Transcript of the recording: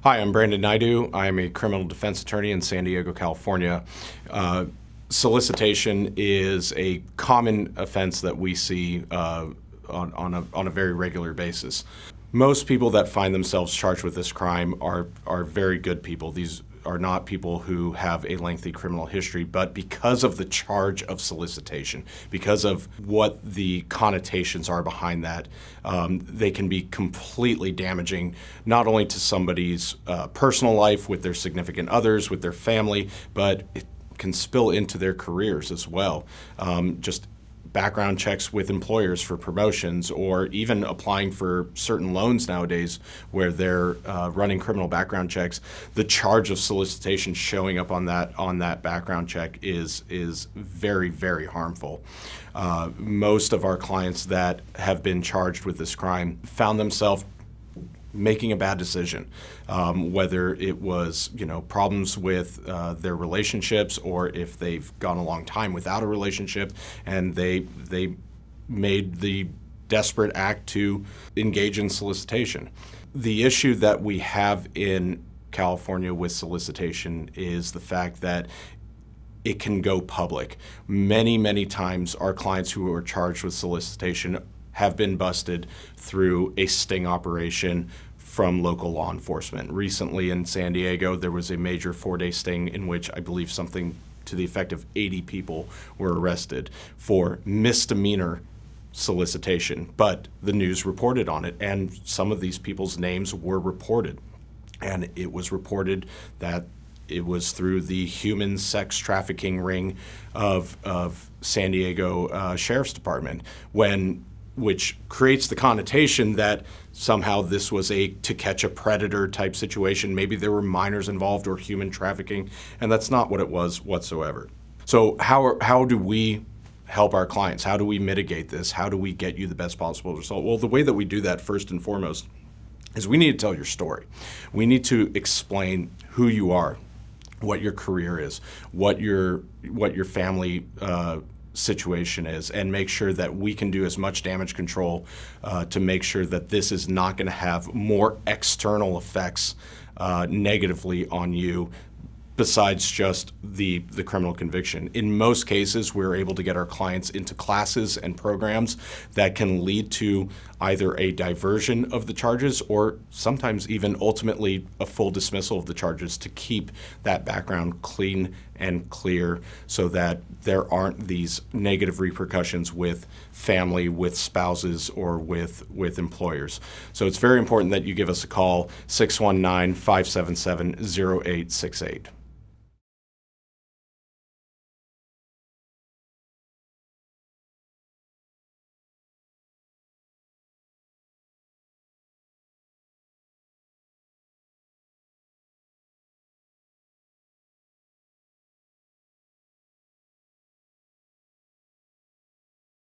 Hi, I'm Brandon Naidu. I am a criminal defense attorney in San Diego, California. Solicitation is a common offense that we see on a very regular basis. Most people that find themselves charged with this crime are very good people. These are not people who have a lengthy criminal history, but because of the charge of solicitation, because of what the connotations are behind that, they can be completely damaging, not only to somebody's personal life with their significant others, with their family, but it can spill into their careers as well. Just background checks with employers for promotions, or even applying for certain loans nowadays where they're running criminal background checks. The charge of solicitation showing up on that background check is very, very harmful. Most of our clients that have been charged with this crime found themselves making a bad decision, whether it was problems with their relationships, or if they've gone a long time without a relationship and they made the desperate act to engage in solicitation. The issue that we have in California with solicitation is the fact that it can go public. Many, many times our clients who are charged with solicitation have been busted through a sting operation from local law enforcement. Recently in San Diego, there was a major 4-day sting in which I believe something to the effect of 80 people were arrested for misdemeanor solicitation, but the news reported on it, and some of these people's names were reported. And it was reported that it was through the human sex trafficking ring of San Diego Sheriff's Department, which creates the connotation that somehow this was a to catch a predator type situation. Maybe there were minors involved or human trafficking, and that's not what it was whatsoever. So how do we help our clients? How do we mitigate this? How do we get you the best possible result? Well, the way that we do that, first and foremost, is we need to tell your story. We need to explain who you are, what your career is, what your family situation is, and make sure that we can do as much damage control to make sure that this is not going to have more external effects negatively on you besides just the criminal conviction. In most cases, we're able to get our clients into classes and programs that can lead to either a diversion of the charges or sometimes even ultimately a full dismissal of the charges to keep that background clean and clear so that there aren't these negative repercussions with family, with spouses, or with employers. So it's very important that you give us a call, 619-577-0868.